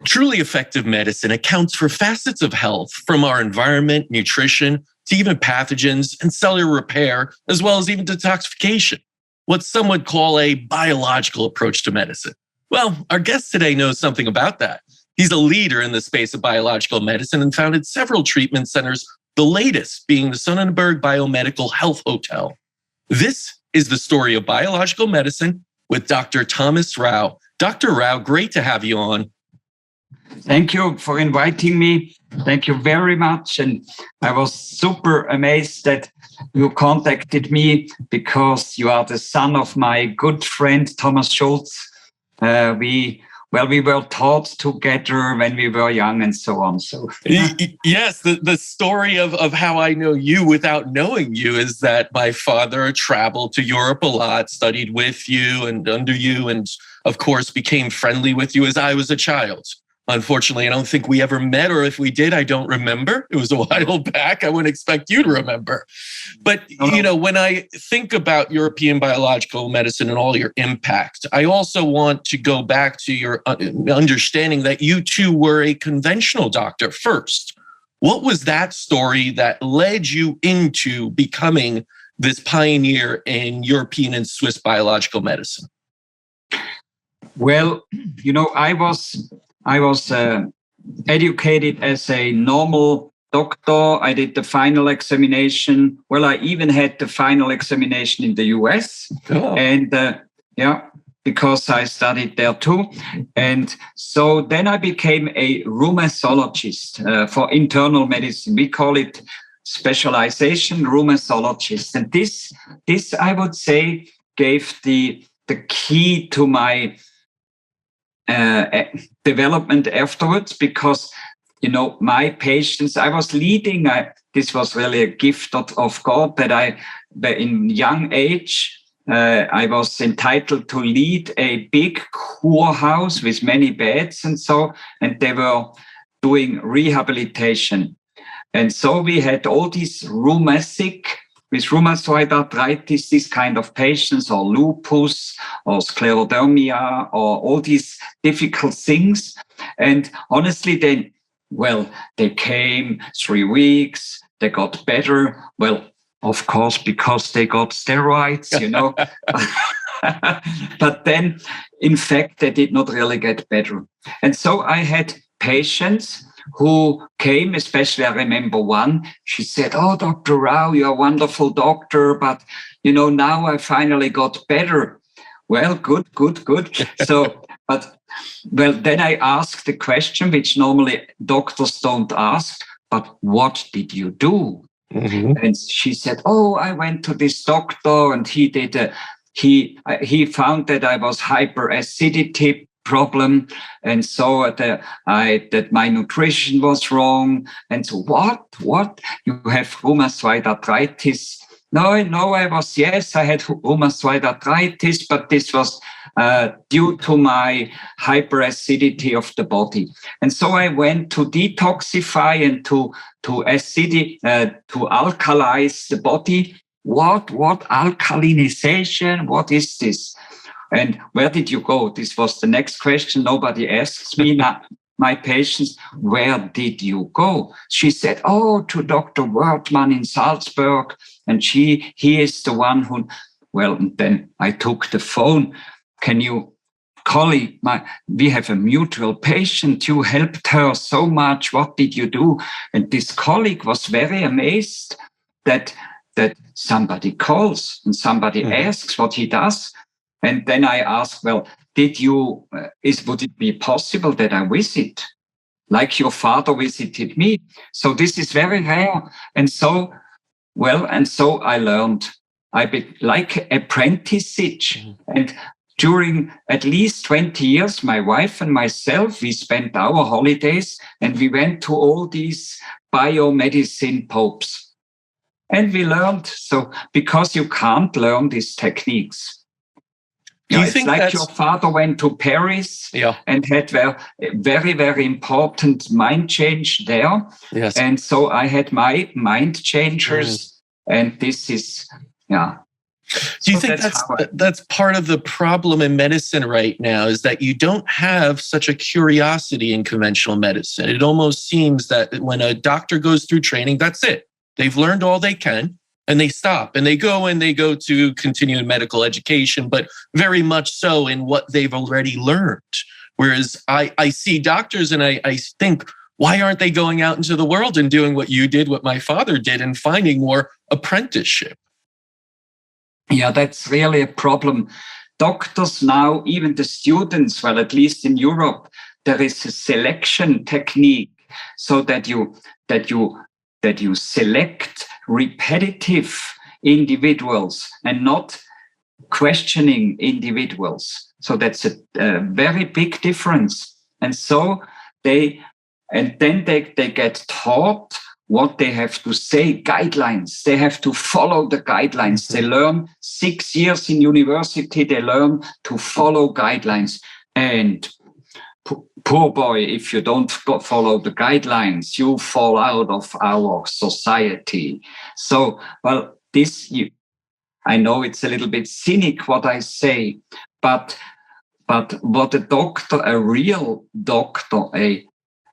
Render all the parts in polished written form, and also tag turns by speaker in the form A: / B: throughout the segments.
A: Truly effective medicine accounts for facets of health, from our environment, nutrition, to even pathogens and cellular repair, as well as even detoxification, what some would call a biological approach to medicine. Well, our guest today knows something about that. He's a leader in the space of biological medicine and founded several treatment centers, the latest being the Sonnenberg Biomedical Health Hotel. This is the story of biological medicine with Dr. Thomas Rau. Dr. Rau, great to have you on.
B: Thank you for inviting me. Thank you very much. And I was super amazed that you contacted me because you are the son of my good friend, Thomas Schultz. We were taught together when we were young and so on. So
A: yes, the story of how I know you without knowing you is that my father traveled to Europe a lot, studied with you and under you, and of course became friendly with you as I was a child. Unfortunately, I don't think we ever met, or if we did, I don't remember. It was a while back. I wouldn't expect you to remember. But, you know, when I think about European biological medicine and all your impact, I also want to go back to your understanding that you too were a conventional doctor first. What was that story that led you into becoming this pioneer in European and Swiss biological medicine?
B: Well, you know, I was educated as a normal doctor. I did the final examination. Well, I even had the final examination in the US. Oh. And because I studied there too. And so then I became a rheumatologist for internal medicine. We call it specialization rheumatologist. And this I would say gave the key to my development afterwards, because, you know, my patients, I was leading, this was really a gift of God that in young age, I was entitled to lead a big kurhaus with many beds and so, and they were doing rehabilitation. And so we had all these with rheumatoid arthritis, this kind of patients, or lupus, or sclerodermia, or all these difficult things. And honestly, they came 3 weeks, they got better. Well, of course, because they got steroids, you know. But then, in fact, they did not really get better. And so I had patients who came, especially I remember one, she said, "Oh, Dr. Rau, you're a wonderful doctor, but, you know, now I finally got better." Well, good. So, then I asked the question, which normally doctors don't ask, but what did you do? Mm-hmm. And she said, "Oh, I went to this doctor and he did he found that I was hyperacidity problem, and so that my nutrition was wrong." And so, what? You have rheumatoid arthritis? No, I had rheumatoid arthritis, but this was due to my hyperacidity of the body. And so I went to detoxify and to alkalize the body. What alkalinization? What is this? And where did you go? This was the next question. Nobody asks me now. My patients, where did you go? She said, "Oh, to Dr. Wertmann in Salzburg." And he is the one who, well, then I took the phone. "Can you, colleague, we have a mutual patient. You helped her so much. What did you do?" And this colleague was very amazed that somebody calls and somebody asks what he does. And then I asked, "Well, would it be possible that I visit, like your father visited me?" So this is very rare. And so I learned, like apprenticeship. Mm-hmm. And during at least 20 years, my wife and myself, we spent our holidays and we went to all these biomedicine popes. And we learned, so because you can't learn these techniques. It's like your father went to Paris and had very, very important mind change there. Yes. And so I had my mind changers, and this is,
A: Do you think that's part of the problem in medicine right now, is that you don't have such a curiosity in conventional medicine? It almost seems that when a doctor goes through training, that's it. They've learned all they can and they stop and they go to continuing medical education, but very much so in what they've already learned. Whereas I see doctors and I think, why aren't they going out into the world and doing what you did, what my father did, and finding more apprenticeship?
B: Yeah, that's really a problem. Doctors now, even the students, well, at least in Europe, there is a selection technique so that you select repetitive individuals and not questioning individuals. So that's a very big difference. And so then they get taught what they have to say, guidelines. They have to follow the guidelines. They learn 6 years in university, they learn to follow guidelines. And poor boy, if you don't follow the guidelines, you fall out of our society. So, well, I know it's a little bit cynic what I say, but what a real doctor, a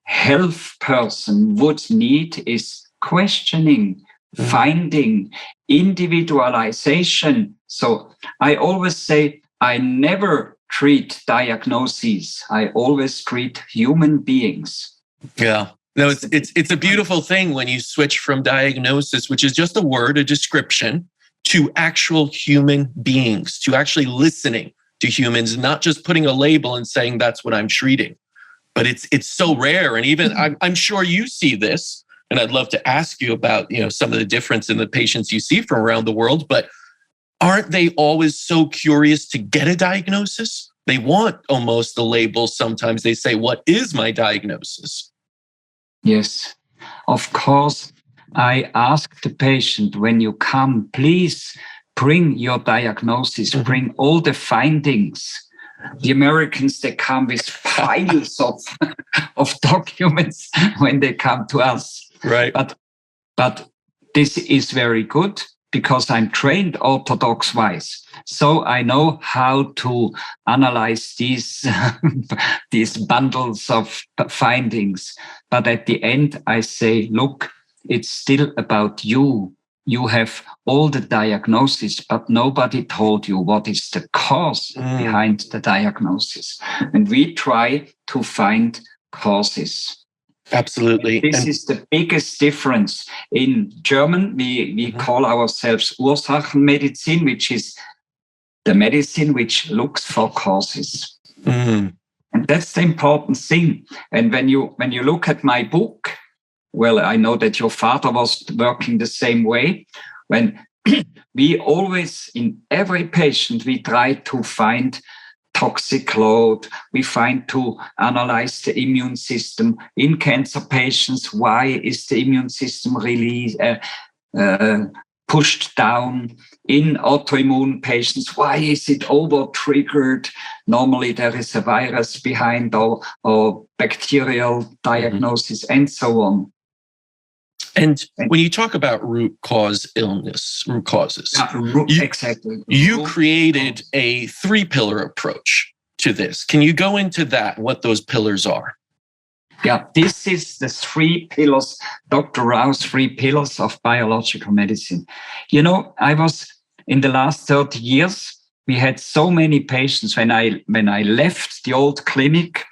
B: health person would need is questioning, finding, individualization. So I always say, I never treat diagnoses. I always treat human beings.
A: Yeah. No, it's a beautiful thing when you switch from diagnosis, which is just a word, a description, to actual human beings, to actually listening to humans, not just putting a label and saying that's what I'm treating. But it's so rare. And even I'm sure you see this, and I'd love to ask you about, some of the difference in the patients you see from around the world, but aren't they always so curious to get a diagnosis? They want almost the label. Sometimes they say, what is my diagnosis?
B: Yes, of course. I ask the patient, when you come, please bring your diagnosis, bring all the findings. The Americans, they come with piles of documents when they come to us.
A: Right.
B: But this is very good because I'm trained orthodox-wise. So I know how to analyze these bundles of findings. But at the end, I say, look, it's still about you. You have all the diagnosis, but nobody told you what is the cause behind the diagnosis. And we try to find causes.
A: Absolutely.
B: This is the biggest difference. In German, we call ourselves Ursachenmedizin, which is the medicine which looks for causes. And that's the important thing. And when you look at my book, well, I know that your father was working the same way. When we always, in every patient, we try to find toxic load. We find to analyze the immune system. In cancer patients, why is the immune system really pushed down? In autoimmune patients, why is it over-triggered? Normally, there is a virus behind or bacterial diagnosis and so on.
A: And when you talk about root causes,
B: exactly.
A: You created a 3-pillar approach to this. Can you go into that, what those pillars are?
B: Yeah, this is the 3 pillars, Dr. Rao's 3 pillars of biological medicine. I was in the last 30 years, we had so many patients when I left the old clinic,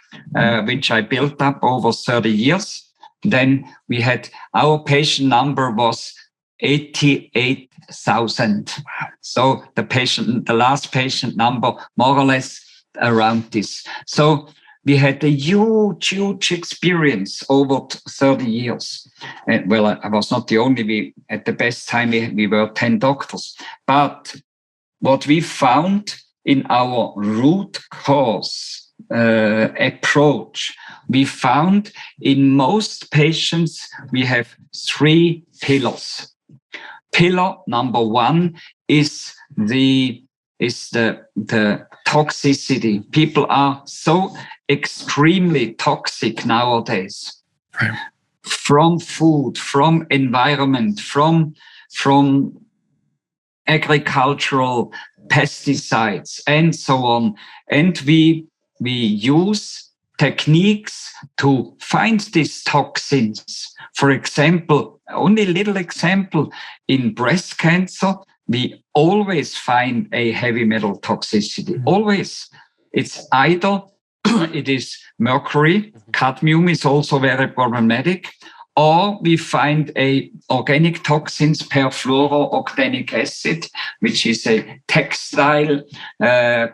B: which I built up over 30 years. Then we had, our patient number was 88,000. So the last patient number, more or less around this. So we had a huge experience over 30 years. And well, I was not the only, at the best time we were 10 doctors. But what we found in our root cause approach, we found in most patients we have 3 pillars. Pillar number 1 is the toxicity. People are so extremely toxic nowadays.
A: Right.
B: From food, from environment, from agricultural pesticides, and so on. And we use techniques to find these toxins. For example, only a little example, in breast cancer, we always find a heavy metal toxicity. Always. It's either it is mercury, cadmium is also very problematic, or we find a organic toxins, perfluorooctanic acid, which is a textile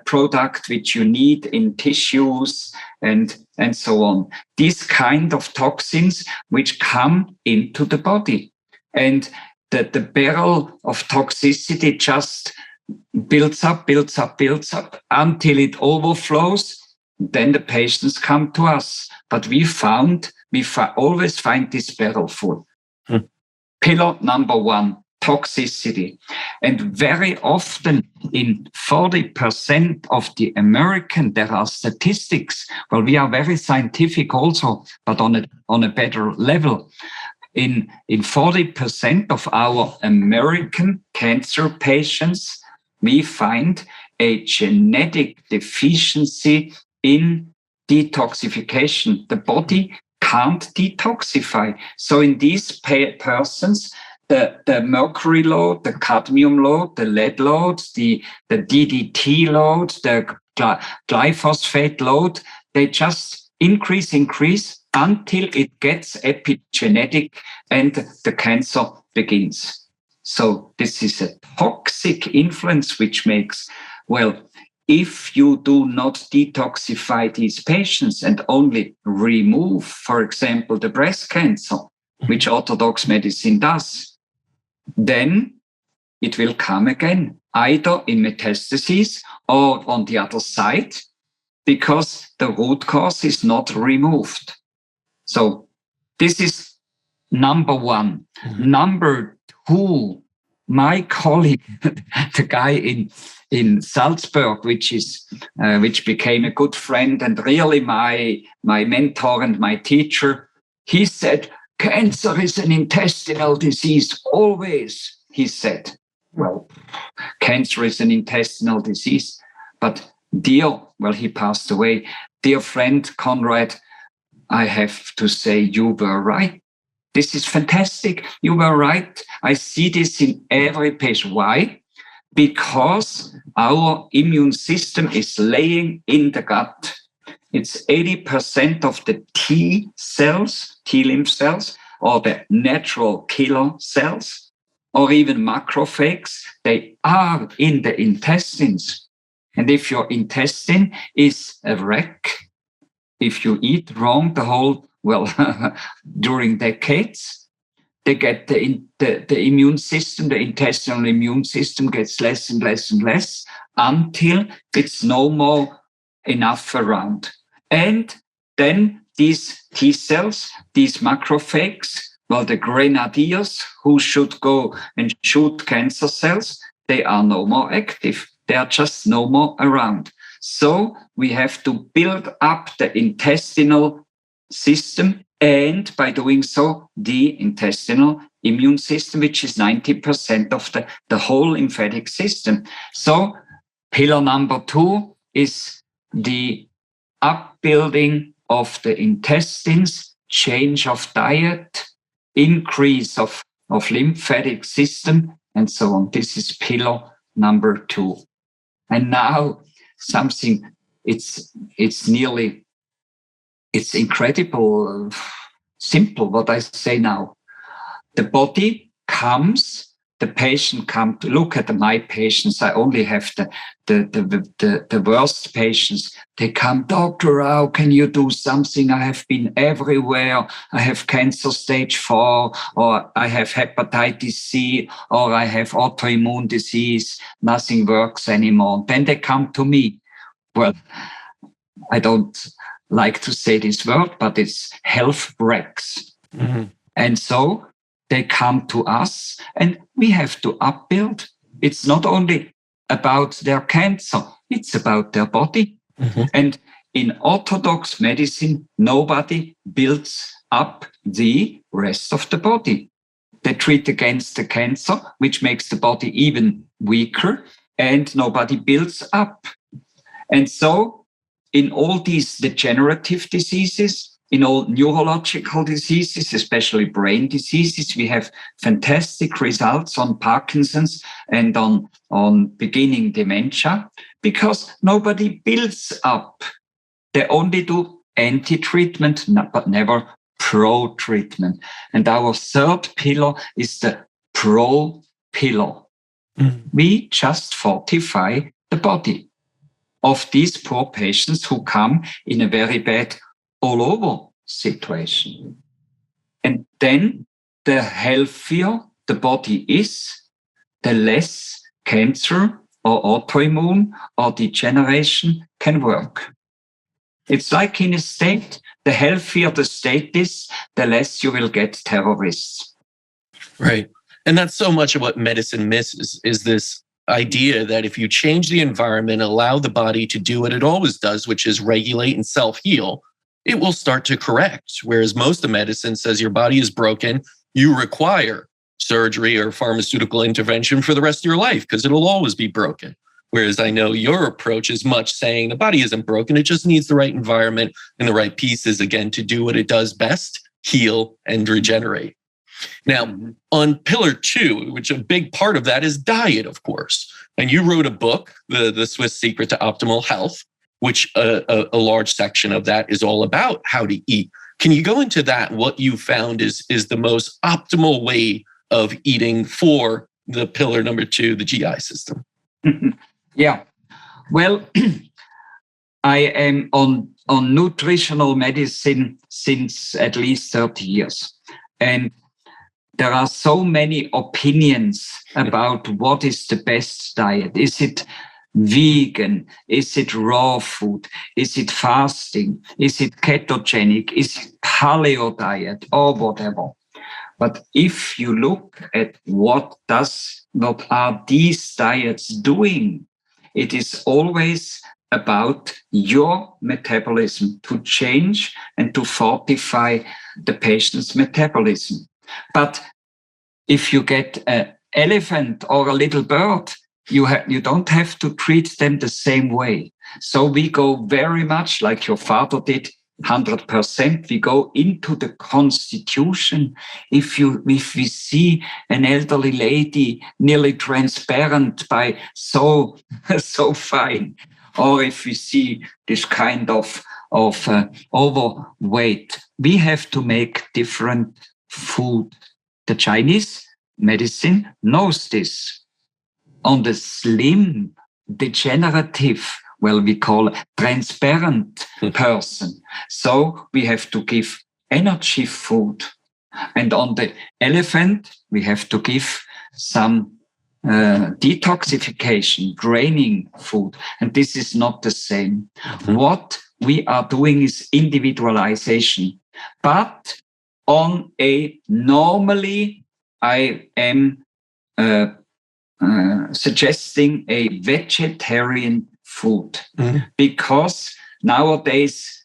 B: product which you need in tissues and so on. These kind of toxins which come into the body. And the barrel of toxicity just builds up until it overflows. Then the patients come to us. But we always find this barrel full. Pillar number 1, toxicity. And very often in 40% of the American, there are statistics. Well, we are very scientific also, but on a better level. In 40% of our American cancer patients, we find a genetic deficiency in detoxification. The body can't detoxify. So in these persons, the mercury load, the cadmium load, the lead load, the DDT load, the glyphosate load, they just increase until it gets epigenetic and the cancer begins. So this is a toxic influence which makes, well, if you do not detoxify these patients and only remove, for example, the breast cancer, which orthodox medicine does, then it will come again, either in metastases or on the other side, because the root cause is not removed. So this is number 1. Number 2, my colleague, the guy in Salzburg, which became a good friend and really my mentor and my teacher, he said, cancer is an intestinal disease, always, he said. Well, cancer is an intestinal disease, but he passed away. Dear friend Conrad, I have to say you were right. This is fantastic. You were right. I see this in every patient. Why? Because our immune system is laying in the gut. It's 80% of the T cells, T lymph cells, or the natural killer cells, or even macrophages. They are in the intestines. And if your intestine is a wreck, if you eat wrong during decades, they get the immune system, the intestinal immune system gets less and less and less until it's no more enough around. And then these T cells, these macrophages, the grenadiers who should go and shoot cancer cells, they are no more active. They are just no more around. So we have to build up the intestinal system, and by doing so, the intestinal immune system, which is 90% of the whole lymphatic system. So pillar number 2 is the upbuilding of the intestines, change of diet, increase of lymphatic system, and so on. This is pillar number 2. And now something, it's incredible, simple what I say now. The body comes, the patient comes to look at my patients. I only have the worst patients. They come, doctor, how can you do something? I have been everywhere. I have cancer stage 4, or I have hepatitis C, or I have autoimmune disease. Nothing works anymore. Then they come to me. Well, I don't like to say this word, but it's health wrecks. Mm-hmm. And so they come to us and we have to upbuild. It's not only about their cancer, it's about their body. Mm-hmm. And in orthodox medicine, nobody builds up the rest of the body. They treat against the cancer, which makes the body even weaker and nobody builds up. And so in all these degenerative diseases, in all neurological diseases, especially brain diseases, we have fantastic results on Parkinson's and on beginning dementia, because nobody builds up. They only do anti-treatment, but never pro-treatment. And our third pillar is the pro-pillar. We just fortify the body of these poor patients who come in a very bad all over situation. And then the healthier the body is, the less cancer or autoimmune or degeneration can work. It's like in a state, the healthier the state is, the less you will get terrorists.
A: Right. And that's so much of what medicine misses, is this idea that if you change the environment, allow the body to do what it always does, which is regulate and self-heal, it will start to correct. Whereas most of medicine says your body is broken, you require surgery or pharmaceutical intervention for the rest of your life because it'll always be broken. Whereas I know your approach is much saying the body isn't broken, it just needs the right environment and the right pieces, again, to do what it does best, heal and regenerate. Now, on pillar 2, which a big part of that is diet, of course. And you wrote a book, The Swiss Secret to Optimal Health, which a large section of that is all about how to eat. Can you go into that? What you found is the most optimal way of eating for the pillar number 2, the GI system?
B: Yeah. Well, I am on nutritional medicine since at least 30 years. And there are so many opinions about what is the best diet. Is it vegan? Is it raw food? Is it fasting? Is it ketogenic? Is it paleo diet or whatever? But if you look at what are these diets doing, it is always about your metabolism, to change and to fortify the patient's metabolism. But if you get an elephant or a little bird, you don't have to treat them the same way. So we go very much like your father did, 100%. We go into the constitution. If we see an elderly lady nearly transparent by so fine, or if we see this kind of overweight, we have to make different food. The Chinese medicine knows this. On the slim, degenerative, we call transparent person. So we have to give energy food. And on the elephant, we have to give some detoxification, draining food. And this is not the same. What we are doing is individualization. But on a normally, I am suggesting a vegetarian food, because nowadays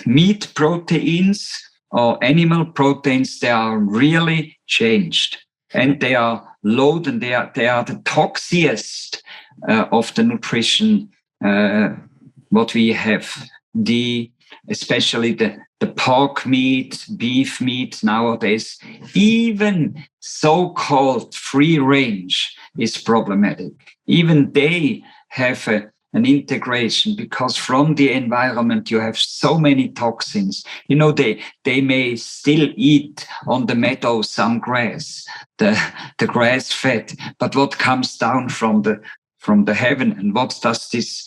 B: meat proteins or animal proteins, they are really changed, and they are low, and they are the toxiest of the nutrition what we have. Especially the pork meat, beef meat nowadays, even so-called free range is problematic. Even they have an integration, because from the environment you have so many toxins. You know, they may still eat on the meadow some grass, the grass fed, but what comes down from the heaven, and what does this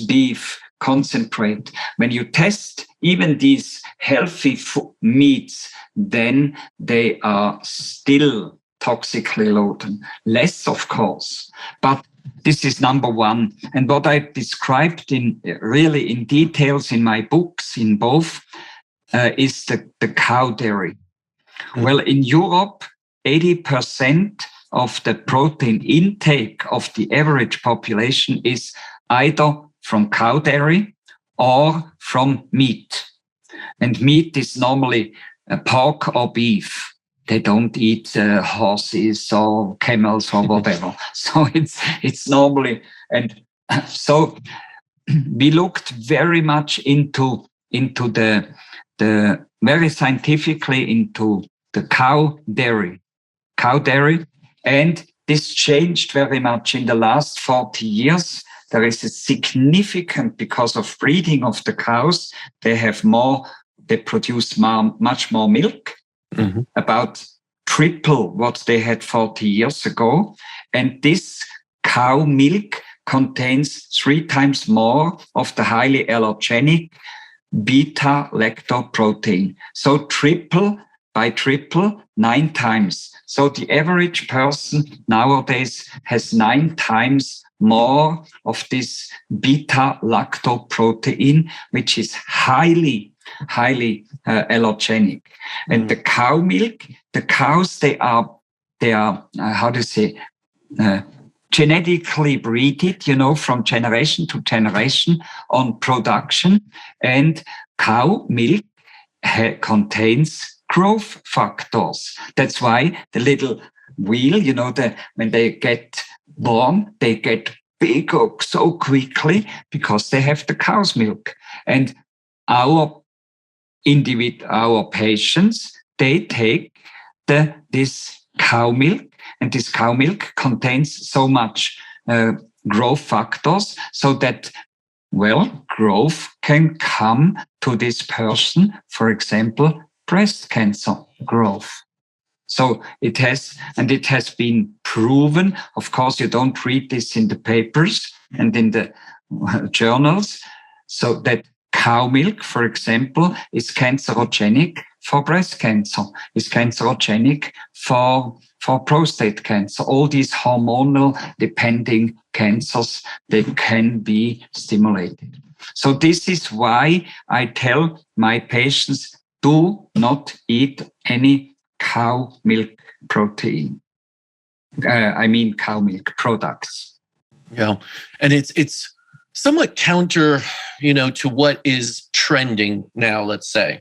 B: beef concentrate? When you test even these healthy meats, then they are still toxically loaded. Less, of course, but this is number one. And what I described in details in my books, in both, is the cow dairy. Well, in Europe, 80% of the protein intake of the average population is either from cow dairy or from meat. And meat is normally pork or beef. they don't eat horses or camels or whatever. So it's normally, and so we looked very much into the very scientifically into the cow dairy, and this changed very much in the last 40 years. There is a significant, because of breeding of the cows, they produce much more milk, about triple what they had 40 years ago. And this cow milk contains 3 times more of the highly allergenic beta-lactoprotein. So triple, 9 times. So the average person nowadays has 9 times more of this beta-lactoprotein, which is highly allergenic. And the cow milk, the cows, they are how to say, genetically breeded, from generation to generation on production. And cow milk contains growth factors. That's why the little wheel, when they get born, they get bigger so quickly because they have the cow's milk. And our patients, they take this cow milk, and this cow milk contains so much growth factors so that, growth can come to this person, for example, breast cancer growth. So it has been proven. Of course, you don't read this in the papers and in the journals. So that cow milk, for example, is cancerogenic for breast cancer, is cancerogenic for prostate cancer. All these hormonal depending cancers, they can be stimulated. So this is why I tell my patients, do not eat any cow milk protein. Cow milk products.
A: Yeah. And it's somewhat counter, to what is trending now, let's say.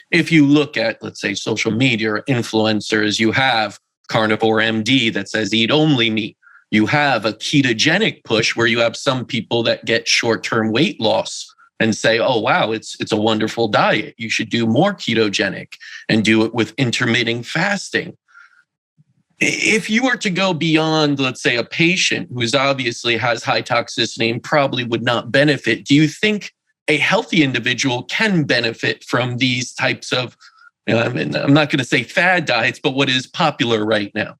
A: If you look at, let's say, social media or influencers, you have Carnivore MD that says eat only meat. You have a ketogenic push where you have some people that get short-term weight loss and say, oh, wow, it's a wonderful diet. You should do more ketogenic and do it with intermittent fasting. If you were to go beyond, let's say, a patient who obviously has high toxicity and probably would not benefit, do you think a healthy individual can benefit from these types of, I'm not going to say fad diets, but what is popular right now?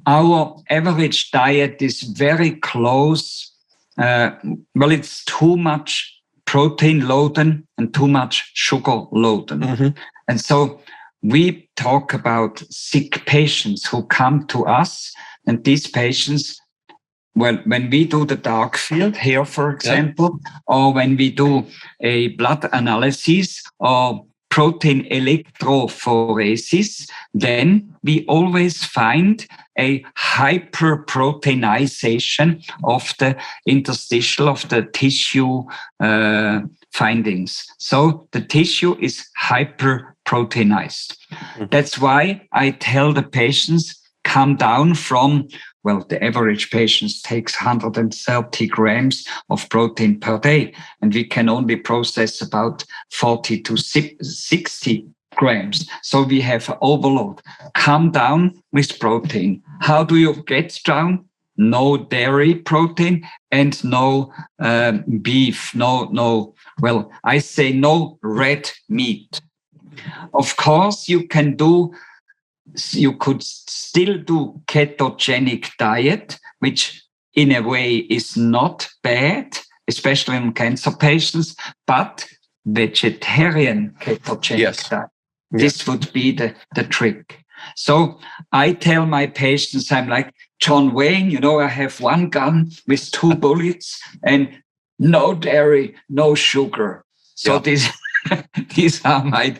B: Our average diet is very close. It's too much protein loading and too much sugar loading. And so we talk about sick patients who come to us, and these patients, when we do the dark field here, for example, or when we do a blood analysis or protein electrophoresis, then we always find a hyperproteinization of the interstitial, of the tissue findings. So the tissue is hyperproteinized. That's why I tell the patients, come down from, the average patient takes 130 grams of protein per day, and we can only process about 40 to 60 grams. So we have overload. Come down with protein. How do you get down? No dairy protein and no beef. I say no red meat. Of course, you could still do ketogenic diet, which in a way is not bad, especially in cancer patients, but vegetarian ketogenic diet. This would be the trick. So I tell my patients, I'm like John Wayne, I have one gun with 2 bullets and no dairy, no sugar. So these are my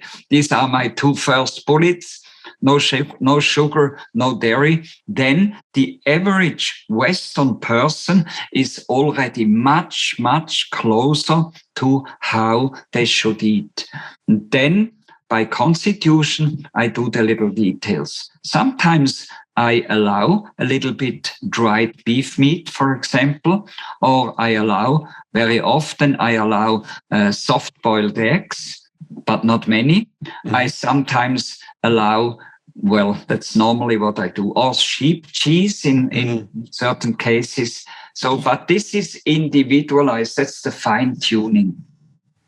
B: 2 first bullets. No sugar, no dairy. Then the average Western person is already much, much closer to how they should eat. And then by constitution, I do the little details. Sometimes I allow a little bit dried beef meat, for example, or very often I allow soft-boiled eggs, but not many. Mm-hmm. I sometimes allow, well, that's normally what I do, or sheep cheese in certain cases. So, but this is individualized. That's the fine-tuning.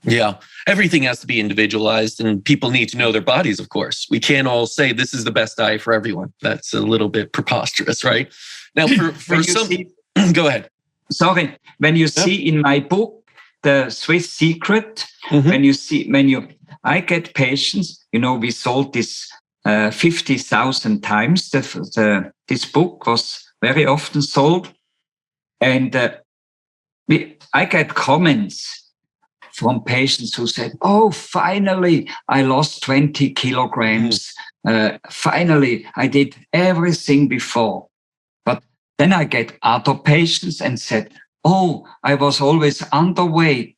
A: Yeah, everything has to be individualized, and people need to know their bodies, of course. We can't all say this is the best diet for everyone. That's a little bit preposterous, right? Now, for some, go ahead.
B: Sorry, when you see in my book, The Swiss Secret, I get patients, we sold this 50,000 times. This book was very often sold. And I get comments from patients who said, oh, finally, I lost 20 kilograms. Finally, I did everything before. But then I get other patients and said, oh, I was always underweight.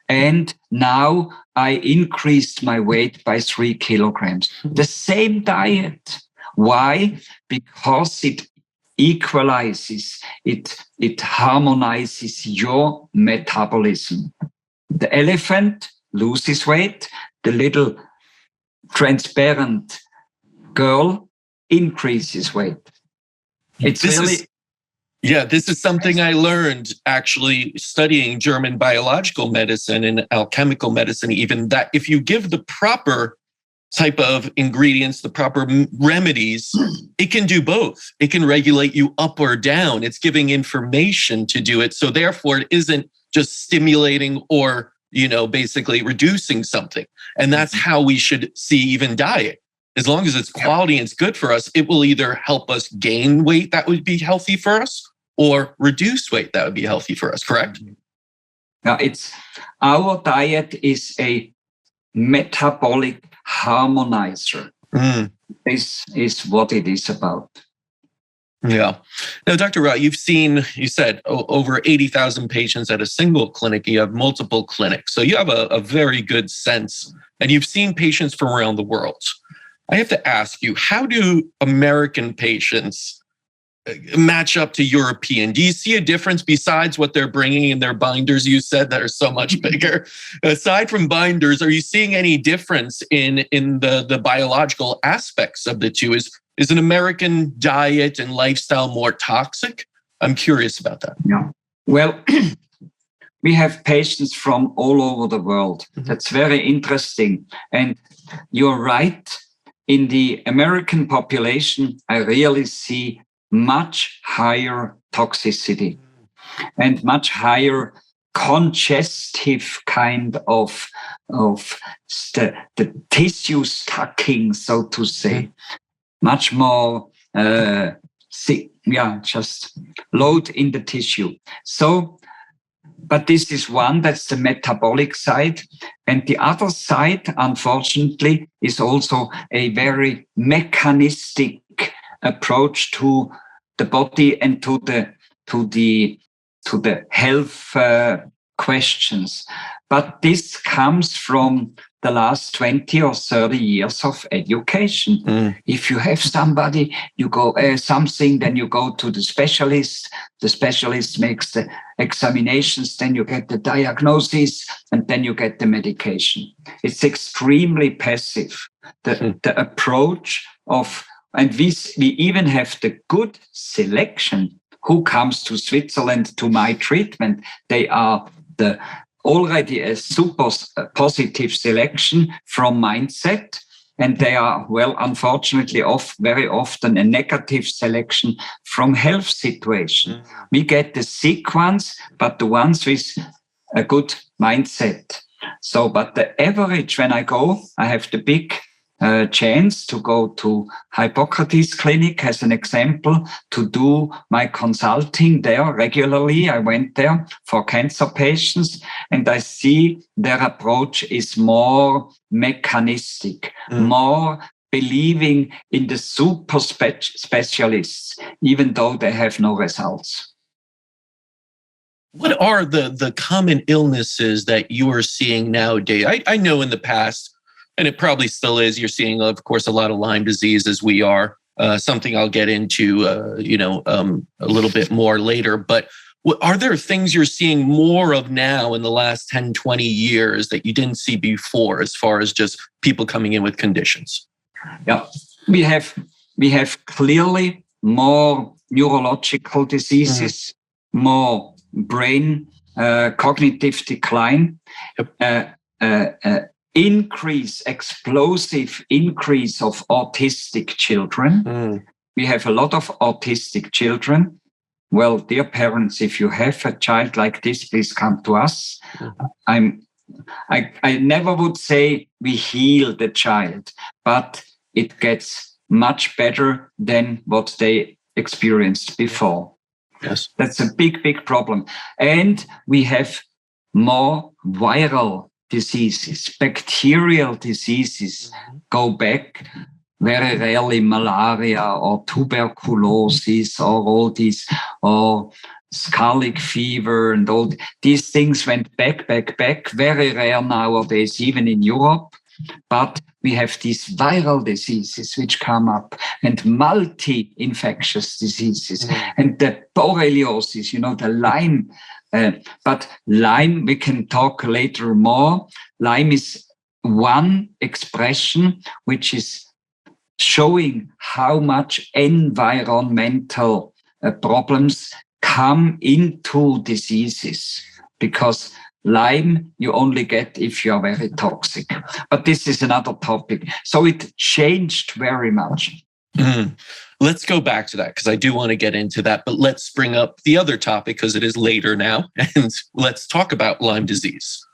B: And now I increased my weight by 3 kilograms. The same diet. Why? Because it equalizes, it harmonizes your metabolism. The elephant loses weight, the little transparent girl increases weight. This
A: is something I learned actually studying German biological medicine and alchemical medicine, even that if you give the proper type of ingredients, the proper remedies, it can do both. It can regulate you up or down. It's giving information to do it. So therefore, it isn't just stimulating or, basically reducing something. And that's how we should see even diet. As long as it's quality and it's good for us, it will either help us gain weight that would be healthy for us or reduce weight that would be healthy for us, correct?
B: Now, our diet is a metabolic harmonizer. This is what it is about.
A: Yeah. Now, Dr. Ra, you said over 80,000 patients at a single clinic. You have multiple clinics. So you have a very good sense, and you've seen patients from around the world. I have to ask you, how do American patients match up to European? Do you see a difference besides what they're bringing in their binders, you said, that are so much bigger? Aside from binders, are you seeing any difference in the biological aspects of the two? Is an American diet and lifestyle more toxic? I'm curious about that.
B: Yeah. Well, we have patients from all over the world. That's very interesting. And you're right. In the American population, I really see much higher toxicity and much higher congestive kind of the tissue stacking, so to say. Much more just load in the tissue. So, but this is that's the metabolic side. And the other side, unfortunately, is also a very mechanistic approach to the body and to the health questions. But this comes from the last 20 or 30 years of education. If you have somebody, you go something, then you go to the specialist. The specialist makes the examinations, then you get the diagnosis, and then you get the medication. It's extremely passive. The approach of, and we even have the good selection. Who comes to Switzerland to my treatment? They are already a super positive selection from mindset, and they are, well, unfortunately, very often a negative selection from health situation. We get the sick ones, but the ones with a good mindset. So, but the average, when I go, I have the big chance to go to Hippocrates Clinic as an example, to do my consulting there regularly. I went there for cancer patients, and I see their approach is more mechanistic, more believing in the super specialists, even though they have no results.
A: What are the common illnesses that you are seeing nowadays? I know in the past, And it probably still is. You're seeing, of course, a lot of Lyme disease as we are. Something I'll get into, a little bit more later. But are there things you're seeing more of now in the last 10, 20 years that you didn't see before, as far as just people coming in with conditions?
B: Yeah, we have clearly more neurological diseases, more brain cognitive decline, explosive increase of autistic children. We have a lot of autistic children. Well, dear parents, if you have a child like this, please come to us. I never would say we heal the child, but it gets much better than what they experienced before.
A: Yes.
B: That's a big, big problem. And we have more viral diseases, bacterial diseases go back, very rarely malaria or tuberculosis or all these, or scarlet fever and all these things went back, very rare nowadays, even in Europe. But we have these viral diseases which come up, and multi-infectious diseases, and the borreliosis, the Lyme. But Lyme, we can talk later more. Lyme is one expression which is showing how much environmental problems come into diseases, because Lyme you only get if you are very toxic. But this is another topic. So it changed very much.
A: Let's go back to that, because I do want to get into that. But let's bring up the other topic, because it is later now. And let's talk about Lyme disease.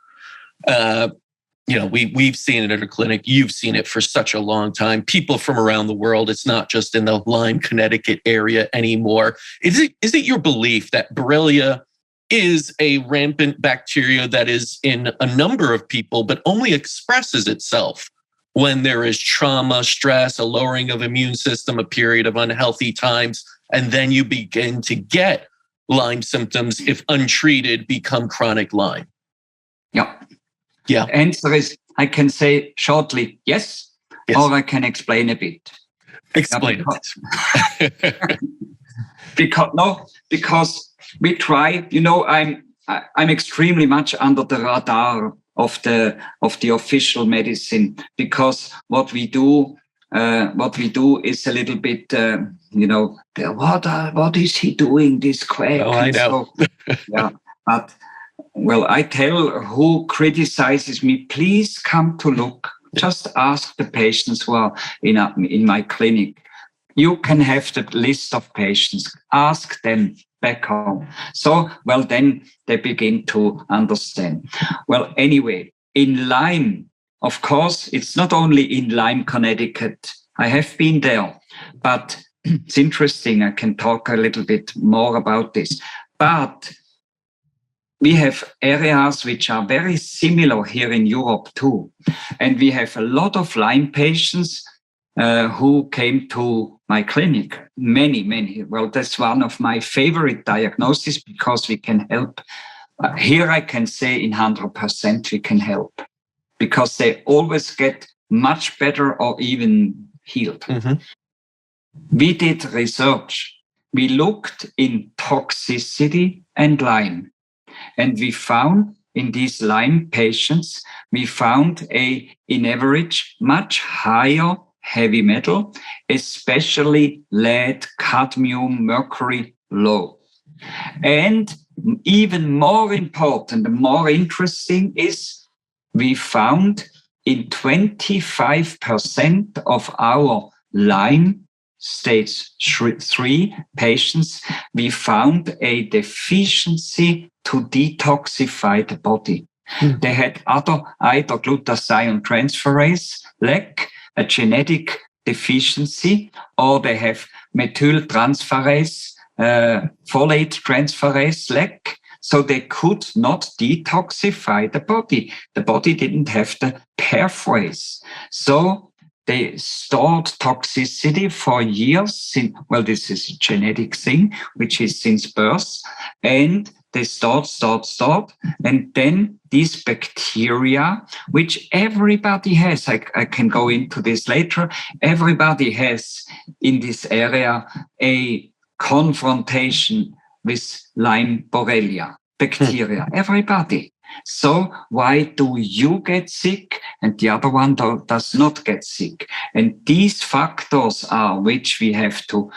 A: We've seen it at a clinic. You've seen it for such a long time. People from around the world. It's not just in the Lyme, Connecticut area anymore. Is it your belief that Borrelia is a rampant bacteria that is in a number of people, but only expresses itself when there is trauma, stress, a lowering of immune system, a period of unhealthy times, and then you begin to get Lyme symptoms, if untreated, become chronic Lyme?
B: Yeah.
A: The
B: answer is, I can say shortly, yes. Or I can explain a bit.
A: Explain
B: it. Because we try, I'm extremely much under the radar of the official medicine, because what we do is a little bit, what is he doing, this quack?
A: Oh, I know.
B: But well, I tell who criticizes me, please come to look. Just ask the patients who are in my clinic. You can have the list of patients. Ask them back home. So, well, then they begin to understand. Well, anyway, in Lyme, of course, it's not only in Lyme, Connecticut. I have been there, but it's interesting. I can talk a little bit more about this. But we have areas which are very similar here in Europe too. And we have a lot of Lyme patients who came to my clinic. Many. Well, that's one of my favorite diagnoses, because we can help. Here I can say in 100% we can help, because they always get much better or even healed. We did research. We looked in toxicity and Lyme. And we found in these Lyme patients, we found in average, much higher heavy metal, especially lead, cadmium, mercury, low. And even more important and more interesting is we found in 25% of our Lyme stage 3 patients, we found a deficiency to detoxify the body. They had either glutathione transferase lack, a genetic deficiency, or they have methyltransferase, folate transferase lack. So they could not detoxify the body. The body didn't have the pathways. So they stored toxicity for years. Well, this is a genetic thing, which is since birth. And they start. And then these bacteria, which everybody has, I can go into this later, everybody has in this area a confrontation with Lyme Borrelia bacteria, everybody. So why do you get sick and the other one does not get sick? And these factors are which we have to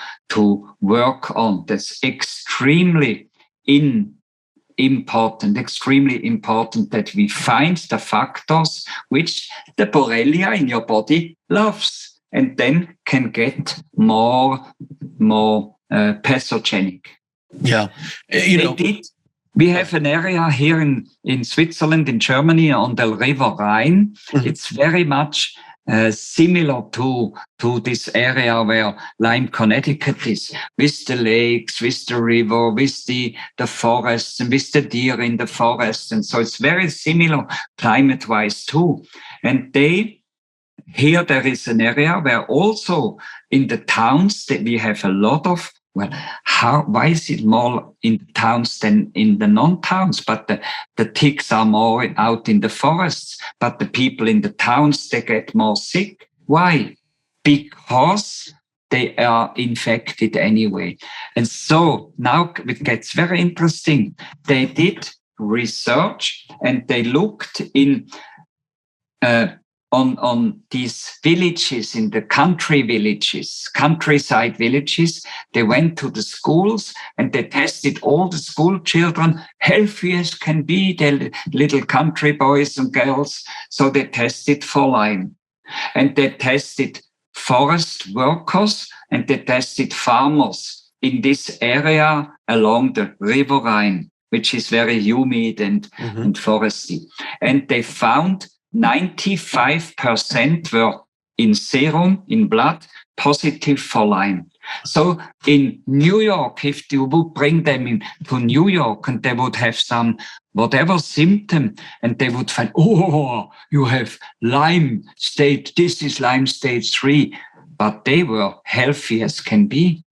B: work on. That's extremely important that we find the factors which the Borrelia in your body loves and then can get more pathogenic.
A: Yeah.
B: We have an area here in Switzerland, in Germany, on the River Rhine. Mm-hmm. It's very much similar to this area where Lyme, Connecticut is, with the lakes, with the river, with the forests, and with the deer in the forest. And so it's very similar climate-wise too. And here there is an area where also in the towns that we have a lot of, why is it more in the towns than in the non-towns? But the ticks are more out in the forests, but the people in the towns, they get more sick. Why? Because they are infected anyway. And so now it gets very interesting. They did research and they looked on these villages, in the countryside villages. They went to the schools and they tested all the school children, healthy as can be, the little country boys and girls. So they tested for Lyme. And they tested forest workers and they tested farmers in this area along the River Rhine, which is very humid and foresty. And they found 95% were in serum, in blood, positive for Lyme. So in New York, if you would bring them to New York and they would have some whatever symptom and they would find, you have Lyme stage, this is Lyme stage 3, but they were healthy as can be.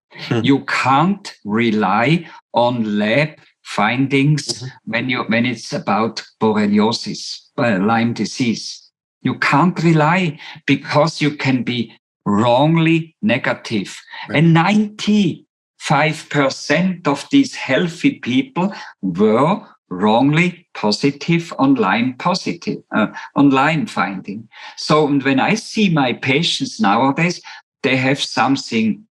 B: You can't rely on lab findings when it's about borreliosis, Lyme disease. You can't rely because you can be wrongly negative. Right. And 95% of these healthy people were wrongly positive on Lyme finding. So when I see my patients nowadays, they have something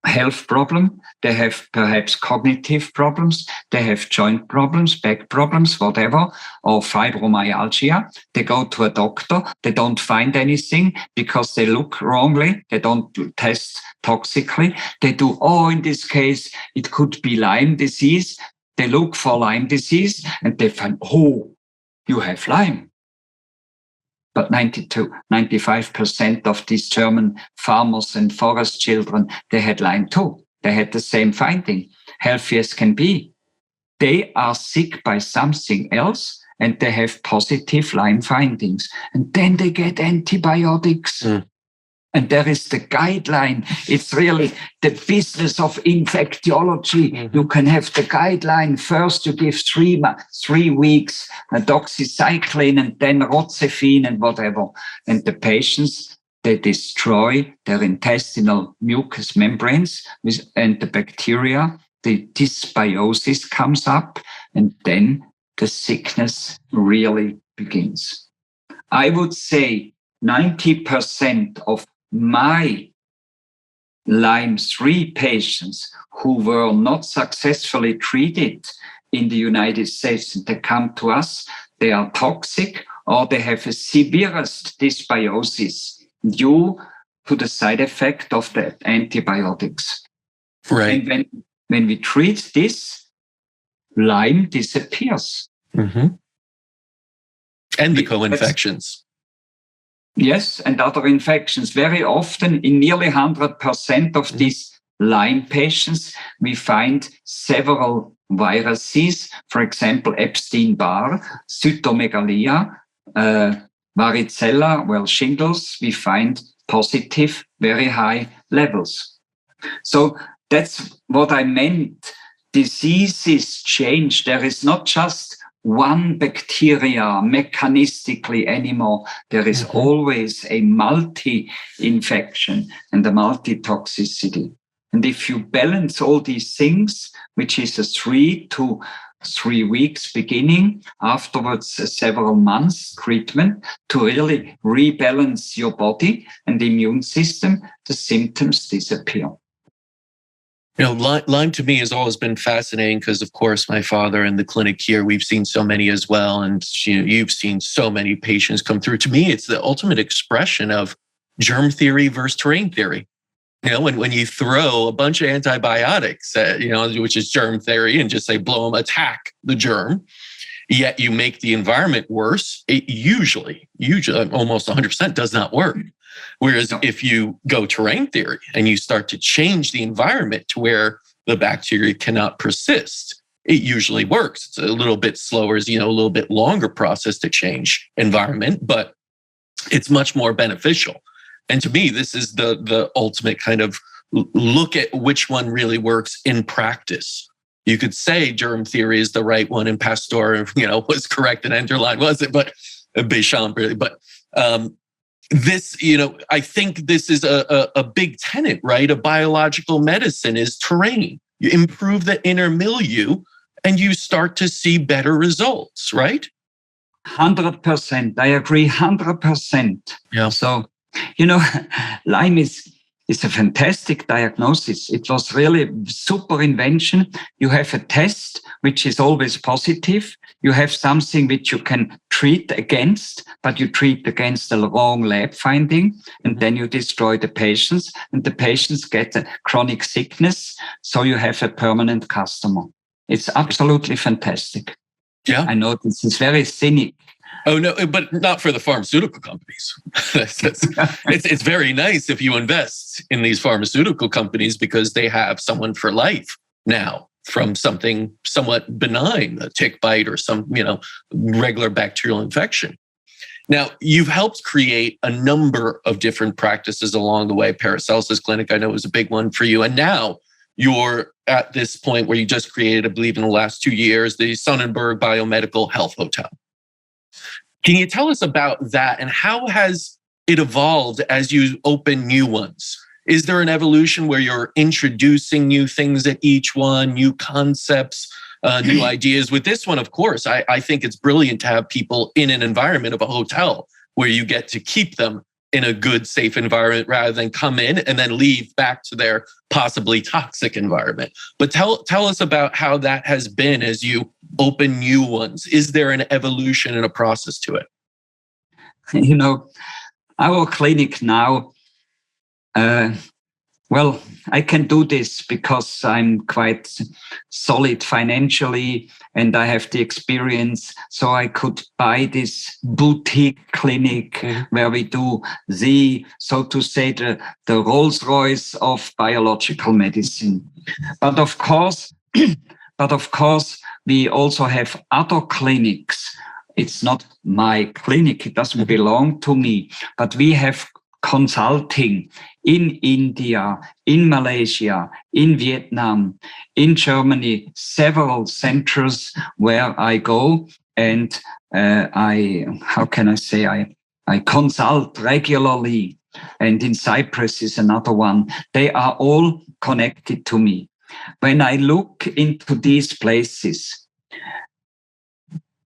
B: health problem, they have perhaps cognitive problems, they have joint problems, back problems, whatever, or fibromyalgia. They go to a doctor, they don't find anything because they look wrongly, they don't test toxically. They do, in this case, it could be Lyme disease. They look for Lyme disease and they find, you have Lyme. But 95% of these German farmers and forest children, they had Lyme too. They had the same finding, healthy as can be. They are sick by something else and they have positive Lyme findings. And then they get antibiotics. And there is the guideline. It's really the business of infectiology. You can have the guideline. First, you give 3 weeks doxycycline and then rocephin and whatever. And the patients, they destroy their intestinal mucous membranes and the bacteria. The dysbiosis comes up and then the sickness really begins. I would say 90% of my Lyme 3 patients who were not successfully treated in the United States, they come to us, they are toxic or they have a severest dysbiosis due to the side effect of the antibiotics.
A: Right.
B: And when we treat this, Lyme disappears.
A: And the co-infections.
B: Yes, and other infections. Very often, in nearly 100% of these Lyme patients, we find several viruses, for example, Epstein-Barr, cytomegalovirus, varicella, shingles, we find positive, very high levels. So that's what I meant. diseases change. There is not just one bacteria mechanistically anymore. There is always a multi-infection and a multi-toxicity. And if you balance all these things, which is a 3 to 3 weeks beginning, afterwards several months treatment to really rebalance your body and the immune system, the symptoms disappear.
A: Lyme to me has always been fascinating because, of course, my father in the clinic here, we've seen so many as well. And you've seen so many patients come through. To me, it's the ultimate expression of germ theory versus terrain theory. When you throw a bunch of antibiotics, which is germ theory, and just say, blow them, attack the germ, yet you make the environment worse, it usually almost 100% does not work. Whereas if you go terrain theory and you start to change the environment to where the bacteria cannot persist, it usually works. It's a little bit slower, a little bit longer process to change environment, but it's much more beneficial. And to me, this is the ultimate kind of look at which one really works in practice. You could say germ theory is the right one and Pasteur, was correct and Enderlein wasn't, but Béchamp really. But this, I think this is a big tenet, right? Of biological medicine is terrain. You improve the inner milieu and you start to see better results, right?
B: 100%. I agree 100%.
A: Yeah.
B: So, Lyme is a fantastic diagnosis. It was really super invention. You have a test which is always positive. You have something which you can treat against, but you treat against the wrong lab finding, and then you destroy the patients, and the patients get a chronic sickness. So you have a permanent customer. It's absolutely fantastic.
A: Yeah.
B: I know this is very cynic.
A: Oh, no, but not for the pharmaceutical companies. It's very nice if you invest in these pharmaceutical companies because they have someone for life now from something somewhat benign, a tick bite or some, regular bacterial infection. Now, you've helped create a number of different practices along the way. Paracelsus Clinic, I know, was a big one for you. And now you're at this point where you just created, I believe in the last 2 years, the Sonnenberg Biomedical Health Hotel. Can you tell us about that and how has it evolved as you open new ones? Is there an evolution where you're introducing new things at each one, new concepts, new ideas? With this one, of course, I think it's brilliant to have people in an environment of a hotel where you get to keep them in a good, safe environment rather than come in and then leave back to their possibly toxic environment. But tell us about how that has been as you open new ones. Is there an evolution and a process to it?
B: Our clinic now, I can do this because I'm quite solid financially and I have the experience. So I could buy this boutique clinic where we do so to say, the Rolls Royce of biological medicine. But of course, we also have other clinics. It's not my clinic. It doesn't belong to me, but we have consulting in India, in Malaysia, in Vietnam, in Germany, several centers where I go and I consult regularly. And in Cyprus is another one. They are all connected to me. When I look into these places,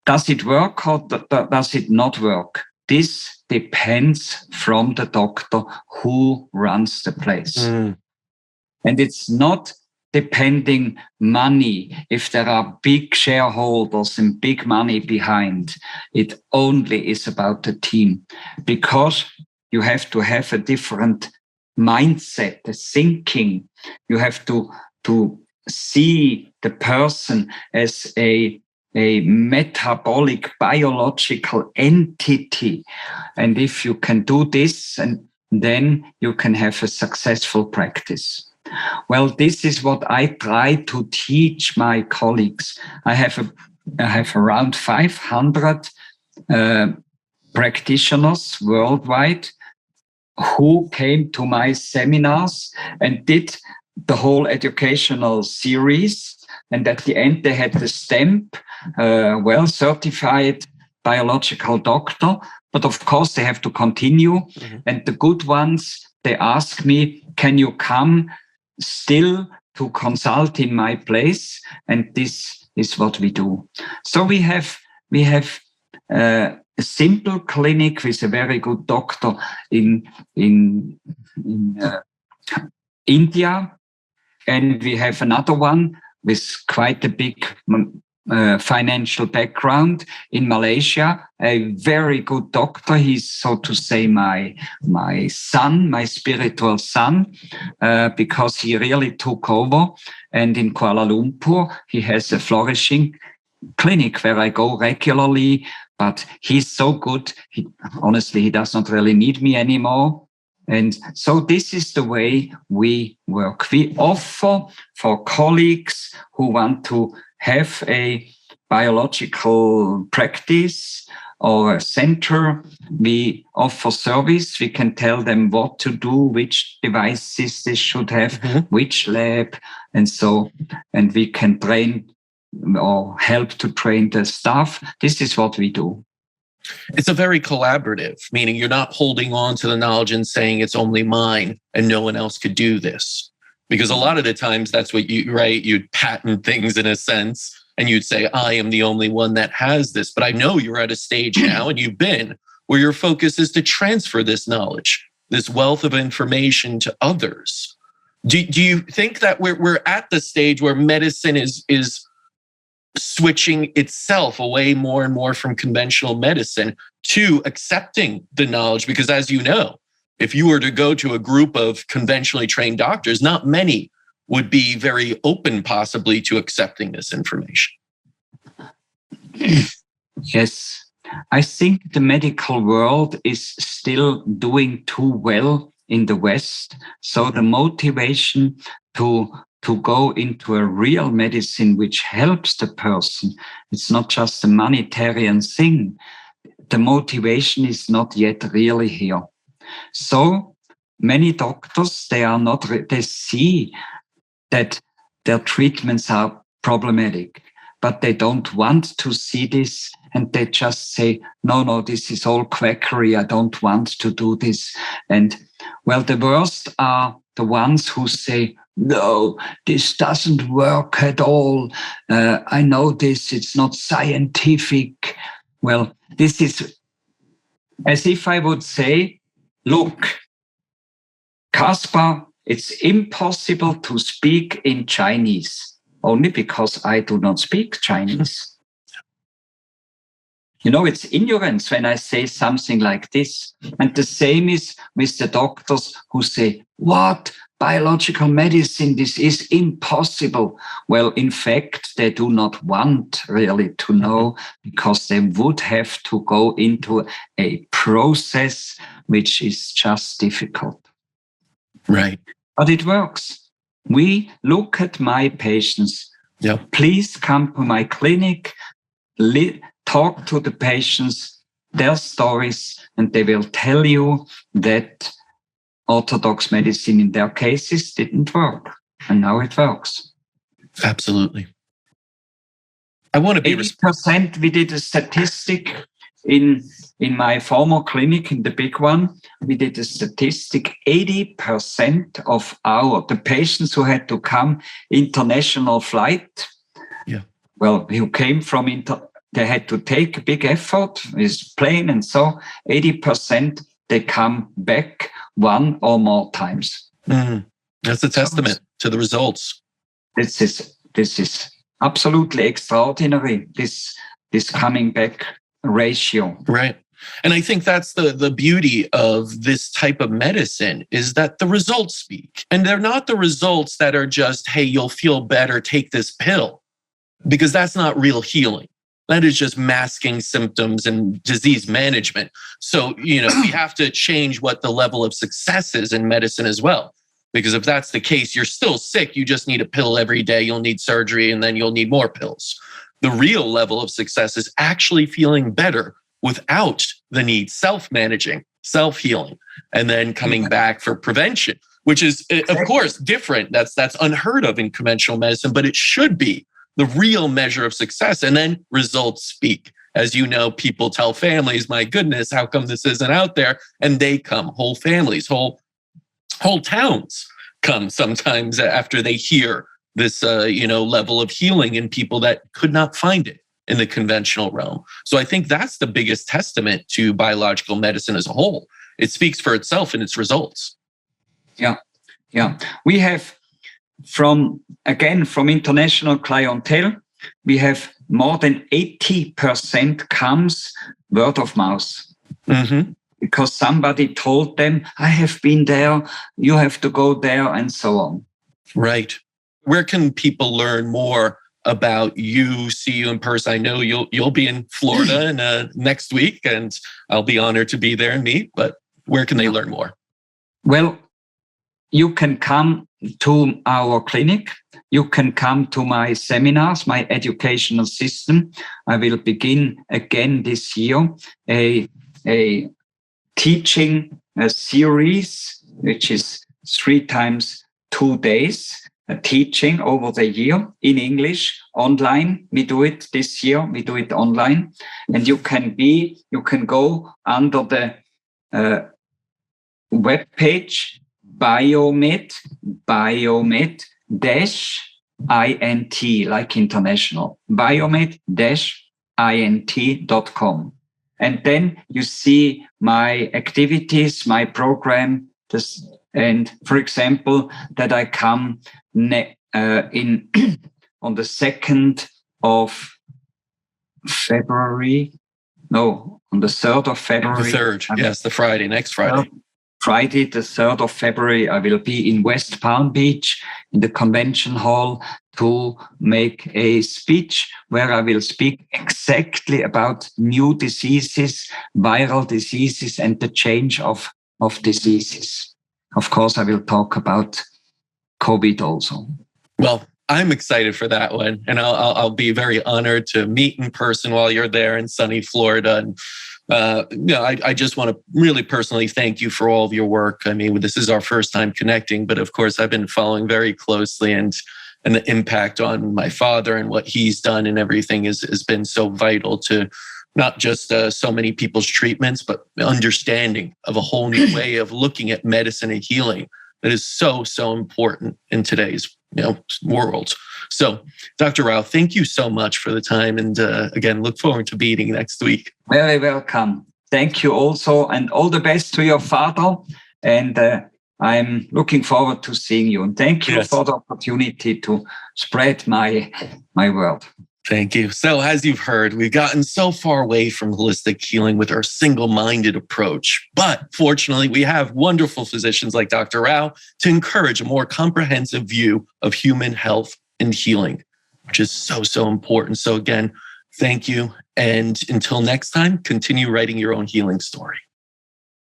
B: does it work or does it not work? This depends from the doctor who runs the place. And it's not depending money. If there are big shareholders and big money behind, it only is about the team, because you have to have a different mindset, the thinking. You have to see the person as a metabolic biological entity. And if you can do this, and then you can have a successful practice. Well, this is what I try to teach my colleagues. I have around 500 practitioners worldwide who came to my seminars and did the whole educational series. And at the end, they had the stamp, certified biological doctor. But of course, they have to continue. And the good ones, they ask me, can you come still to consult in my place? And this is what we do. So we have a simple clinic with a very good doctor in India. And we have another one with quite a big financial background in Malaysia, a very good doctor. He's, so to say, my son, my spiritual son, because he really took over. And in Kuala Lumpur, he has a flourishing clinic where I go regularly, but he's so good. Honestly, he does not really need me anymore. And so this is the way we work. We offer for colleagues who want to have a biological practice or a center, we offer service. We can tell them what to do, which devices they should have, which lab, and we can train or help to train the staff. This is what we do.
A: It's a very collaborative, meaning you're not holding on to the knowledge and saying it's only mine and no one else could do this. Because a lot of the times that's what you'd patent things in a sense, and you'd say, I am the only one that has this. But I know you're at a stage now, and you've been, where your focus is to transfer this knowledge, this wealth of information to others. Do you think that we're at the stage where medicine is switching itself away more and more from conventional medicine to accepting the knowledge? Because as you know, if you were to go to a group of conventionally trained doctors, not many would be very open possibly to accepting this information.
B: Yes, I think the medical world is still doing too well in the West. So the motivation to go into a real medicine which helps the person, it's not just a monetary thing. The motivation is not yet really here. So many doctors, they see that their treatments are problematic, but they don't want to see this. And they just say, no, this is all quackery. I don't want to do this. And well, the worst are the ones who say, no, this doesn't work at all. I know this, it's not scientific. Well, this is as if I would say, look, Kaspar, it's impossible to speak in Chinese, only because I do not speak Chinese. You know, it's ignorance when I say something like this. And the same is with the doctors who say, what? Biological medicine, this is impossible. Well, in fact, they do not want really to know, because they would have to go into a process which is just difficult.
A: Right.
B: But it works. We look at my patients.
A: Yep.
B: Please come to my clinic, talk to the patients, their stories, and they will tell you that orthodox medicine in their cases didn't work. And now it works.
A: Absolutely. I want to be
B: 80%, we did a statistic in my former clinic, in the big one, we did a statistic, 80% of the patients who had to come international flight, who came from they had to take a big effort with plane, and so 80% they come back one or more times.
A: That's a testament to the results.
B: This is absolutely extraordinary, this coming back ratio.
A: Right. And I think that's the beauty of this type of medicine, is that the results speak. And they're not the results that are just, hey, you'll feel better, take this pill, because that's not real healing. That is just masking symptoms and disease management. So, we have to change what the level of success is in medicine as well. Because if that's the case, you're still sick. You just need a pill every day. You'll need surgery, and then you'll need more pills. The real level of success is actually feeling better without the need, self-managing, self-healing, and then coming back for prevention, which is, of course, different. That's unheard of in conventional medicine, but it should be, the real measure of success. And then results speak. As you know, people tell families, my goodness, how come this isn't out there? And they come, whole families, whole towns come sometimes after they hear this, level of healing in people that could not find it in the conventional realm. So I think that's the biggest testament to biological medicine as a whole. It speaks for itself in its results.
B: Yeah. We have from international clientele, we have more than 80% comes word of mouth.
A: Mm-hmm.
B: Because somebody told them, I have been there, you have to go there, and so on.
A: Right. Where can people learn more about you, see you in person? I know you'll be in Florida next week, and I'll be honored to be there and meet, but where can they learn more?
B: Well, you can come to our clinic. You can come to my seminars, my educational system. I will begin again this year a teaching a series, which is 3 times 2 days, a teaching over the year in English, online. We do it this year, we do it online. And you can go under the webpage Biomed -int, like international, biomed-int.com. And then you see my activities, my program, and for example, that I come on the 2nd of February. No, on the 3rd of February.
A: The 3rd, yes, the Friday, next Friday.
B: Friday, the 3rd of February, I will be in West Palm Beach in the convention hall to make a speech where I will speak exactly about new diseases, viral diseases, and the change of diseases. Of course, I will talk about COVID also.
A: Well, I'm excited for that one, and I'll be very honored to meet in person while you're there in sunny Florida. And I just want to really personally thank you for all of your work. I mean, this is our first time connecting, but of course, I've been following very closely, and the impact on my father and what he's done and everything has been so vital to not just so many people's treatments, but understanding of a whole new way of looking at medicine and healing that is so important in today's world. So, Dr. Rao, thank you so much for the time. And again, look forward to meeting next week.
B: Very welcome. Thank you also. And all the best to your father. And I'm looking forward to seeing you. And thank you for the opportunity to spread my word.
A: Thank you. So as you've heard, we've gotten so far away from holistic healing with our single-minded approach. But fortunately, we have wonderful physicians like Dr. Rao to encourage a more comprehensive view of human health and healing, which is so important. So again, thank you. And until next time, continue writing your own healing story.